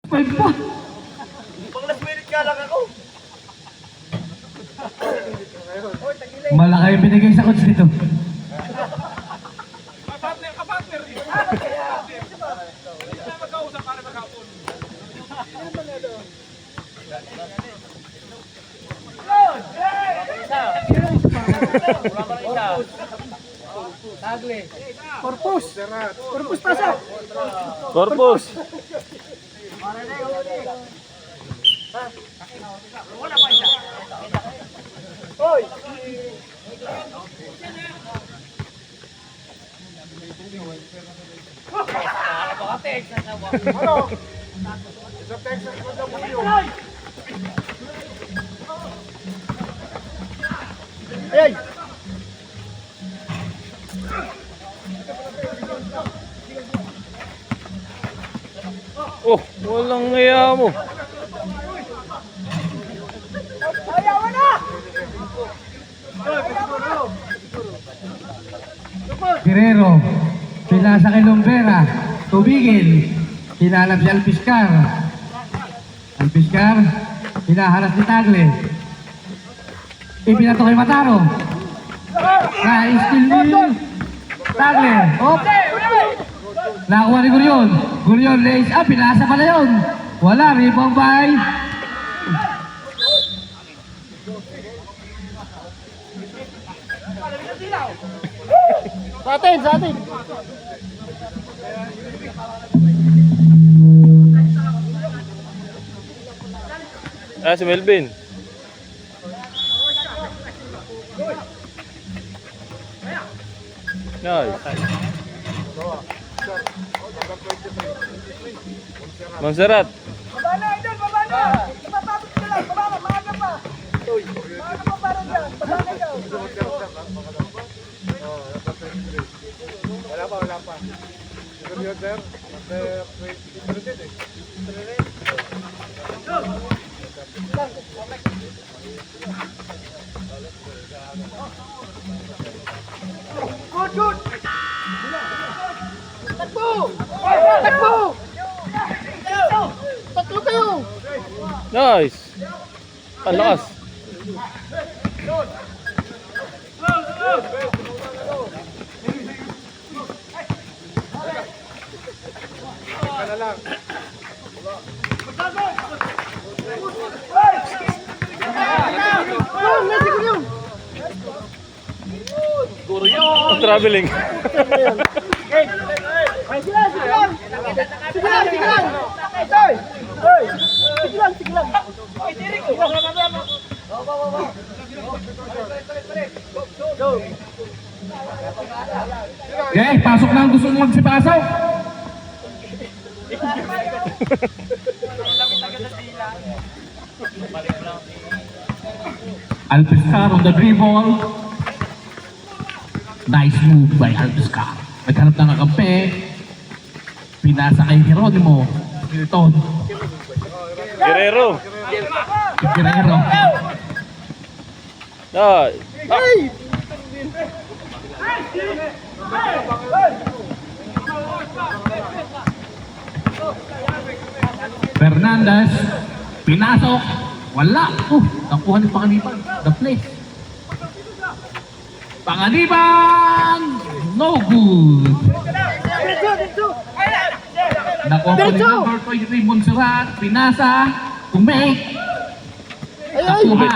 Five pa. Pang last minute nga lang ako. Malaki yung binigay sa coach dito. Kapatner, kapatner. Hindi magkausap para maghapon. Corpus. Corpus pasok. Corpus. Hoy. Ano? Isang Texas mo daw po yun. Ay! Oh, walang ngaya mo. Ayaw na! Guerrero. Pinasa kay Lumbera. Tubigil. Hinalap si Alpiscar. Alpiscar. Hinaharas ni Tagle. Ibinato kay Mataro. Na-steal ni Tagle. Op! Nakuha ni Gurion. Gurion lays up. Pinasa pala yun. Wala. Rebound by Sa atin, sa atin. Ah, si Melvin. Nice. Montserrat. Baba na, idol, baba na. Ipapapit ka lang, baba na, maaga pa. Maaga pa para dyan. Baba na ikaw. Wala pa. Siguro yun, sir. After 20 eh. Good, good. Takbo! Takbo! Tatlo kayo! Nice. Ang lakas. Ka na lang. Traveling. Ay, sige lang, sige lang! Sige lang, sige lang! Hoy! Hoy! Sige lang, sige lang! Okay, pasok na ang gusto mong magsipasok. Alpiscar on the dribble. Nice move by Alpiscar. Naghanap ng kakampi. Pinasa kay Geronimo. Hilton. Guerrero. Guerrero. Nice. Hey! Fernandez. Pinasok. Wala. Nakuha ni Panganiban. The place. Panganiban! No good. Dito! Nakuha po ni number 23 Montserrat. Pinasa. Tumake. Ay, ay! Nakuha.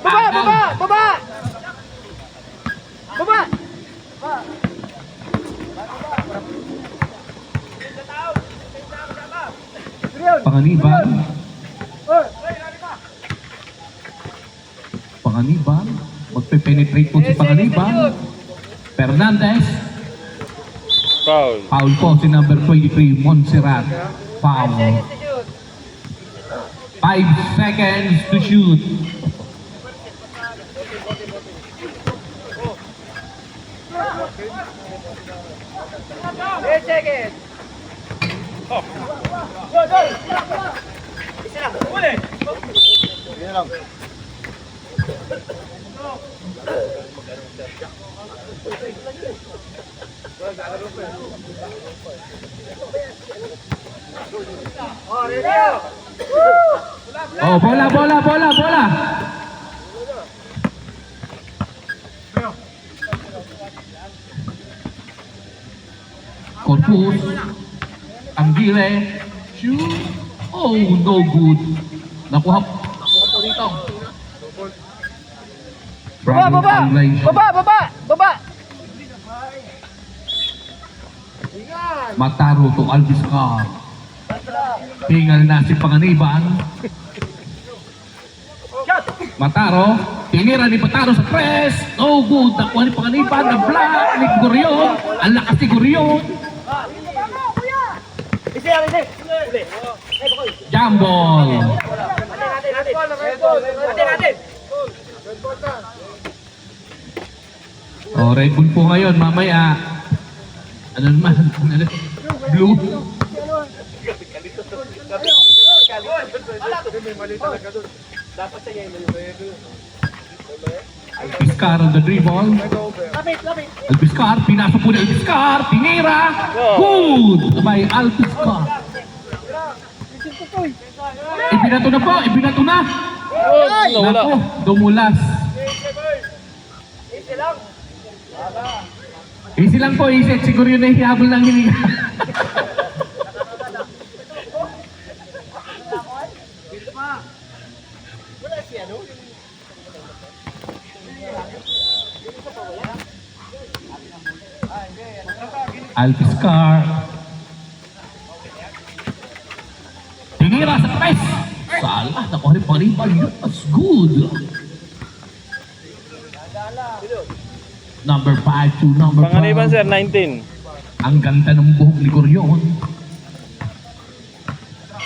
Baba! Baba! Baba! Baba! Panganiban. Panganiban. Magpe-penetrate po si Panganiban. Fernandez. Foul. Foul po si number 23 Montserrat. Foul. 5 seconds to shoot. Check it! Oh, bola, bola, bola, bola. Corpus. Anggile. Shoot. Oh, no good. Nakuha po dito. Baba, baba! Baba, baba! Baba! Mataro to Alviscar. Tingal na si Panganiban. Mataro. Tinira ni Mataro sa press. No good. Nakuha ni Panganiban. Na block ni Gurion. Ang lakas ni Gurion. Jambol. Oh, Red Bull po ngayon. Mamaya. Ano naman? Blue. May mali talaga doon. Alviscar on the dribble. Alviscar. Pinasok po ni Alviscar. Tinira. Good. By Alviscar. Ibinato na po. Ibinato na. Oh, nawala. Naku, dumulas. Easy lang po, easy. Siguro yun ay hihabol ng hininga. Alviscar. Tinira sa press. Salah, nakuha rin pang-riban. That's good. Number 5 to number 12. Panganiban sir, 19. Ang ganda ng buhok ni Gurion.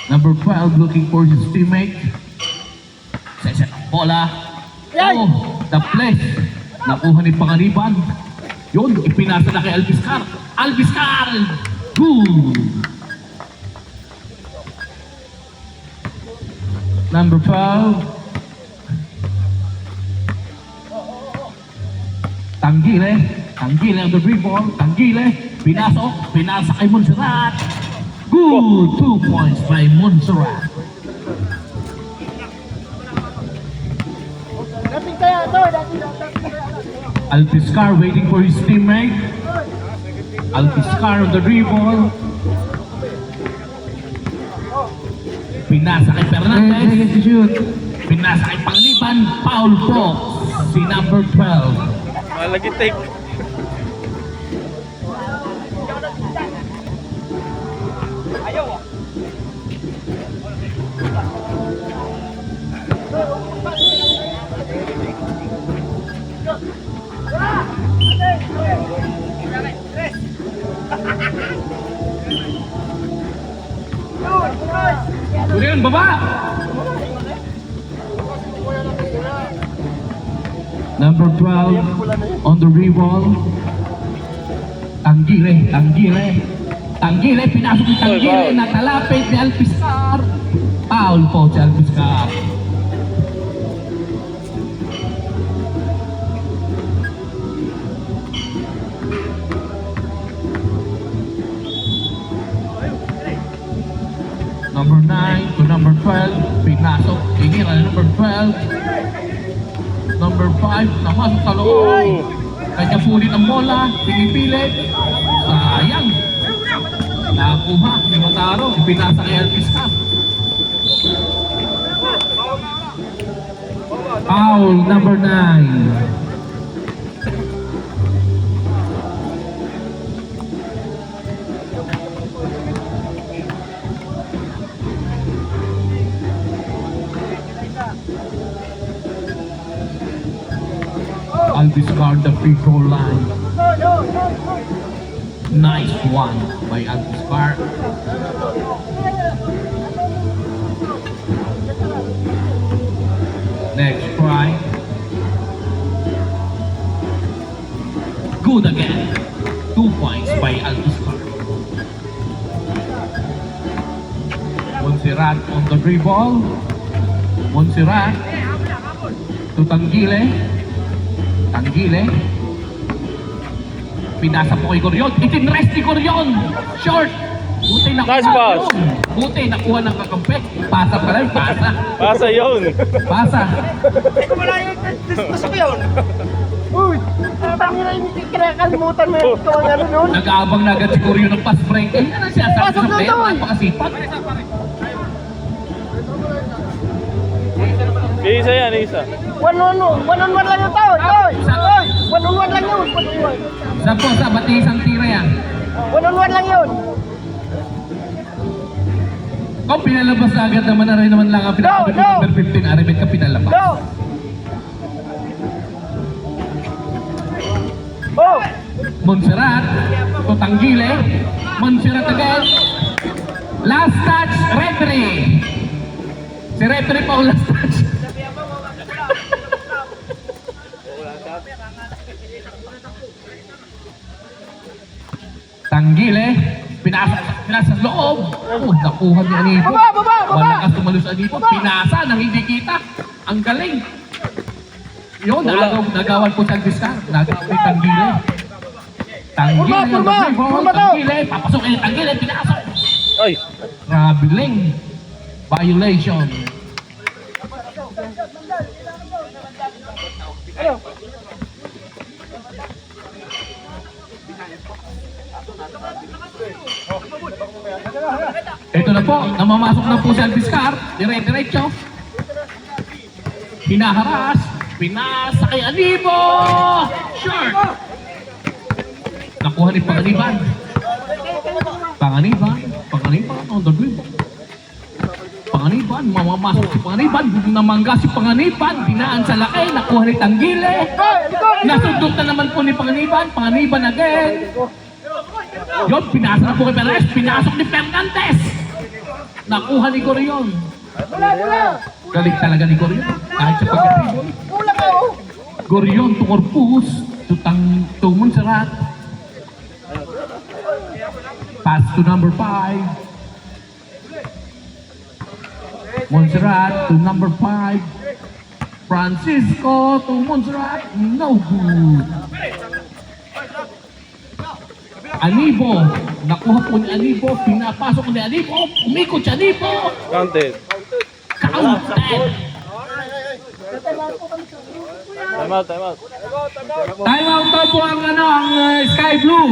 Number 12 looking for his teammate. Set ang bola. Oh, the flash. Nakuha ni Panganiban. Yun, ipinasa na kay Alviscar. Alviscar! Good! Number 12. Tanggile. Tanggile on the dribble. Tanggile. Pinasok. Pinasa kay Montserrat. Good! 2 points by Montserrat. Dating kaya ito, dating. Alviscar waiting for his teammate. Alviscar on the dribble. Pinasa kay Fernandez. Pinasa kay Panganiban. Foul po. Si number 12. Malagitik. Gurion, baba! Number 12 on the reball. Tanggile, Tanggile. Tanggile, pinasok ni Tanggile. Foul. Natalapit ni Alviscar. Foul po si Alviscar. Number 9 to number 12. Pinasok. Tinira ni number 12. Number 5. Namasok sa loob. Oh. Kanya pulit ang bola. Pinipilit. Sayang. Nakuha ni Mataro. Pinasa kay Alviscar. Foul number 9. Alviscar the free throw line. Nice one by Alviscar. Next try. Good again. 2 points by Alviscar. Montserrat on the dribble. Montserrat to Tanggile. Tanggile. Pinasa po kay Gurion. Itinrest ni Gurion. Short. Buti nakuha. Nice pass. Yun. Buti nakuha ng kakampi. Pasa pala yun, pasa. Pasa yun. Pasa. Gusto ko yun. Uy! Tangin na yung kinakalimutan mo yung ito ang ano nun. Nag-aabang na agad siguro yun ng pass break. Eh, yan ang sinasabi Pasok sa na player. doon. Napakasipag. Isa yan, isa. One on one lang yung tao. Oy! Oy! One on one lang yun. Sa po, sa bati isang tira yan. One on one lang yun. Kung pinalabas na agad naman na rin naman lang ang pinakabit No, no. number 15, Aribet ka pinalabas. Go! Oh! Montserrat, Tutanggile, Montserrat again. Last touch, referee. Si referee pa ang last touch. Tanggile, pinasa sa loob. Oh, nakuha ni Anibo. Baba! Walang tumalo sa Anibo. Pinasa nang hindi kita. Ang galing. Yun, nagawan po sa discount. Nagawan ni Tanggile. Tanggile, Purma to! Tanggile, papasukin ni Tanggile, pinasok. Ay. Rabiling. Violation. Ito na po, namamasok na po si Alviscar. Dire-diretso. Hinaharas. Pinasa kay Anibo! Short! Nakuha ni Panganiban. Panganiban on the dribble. Panganiban, mamamasok si Panganiban. Namangga si Panganiban. Dinaan sa laki. Nakuha ni Tanggile. Nasundot na naman po ni Panganiban. Panganiban again. Yun, pinasa na po kay Perez. Pinasok ni Fernandez. Nakuha ni Corion. Galing talaga ni Corion. Kahit sa pagka-dribble. Kulang ako. Gorion to Corpus. To Montserrat. Pass to number 5. Montserrat to number 5. Francisco to Montserrat. No good. Anibo. Nakuha po ni Anibo. Pinapasok ni Anibo. Umikot si Anibo. Counted. Counted. Time out, time out. Time out daw po ang Sky Blue.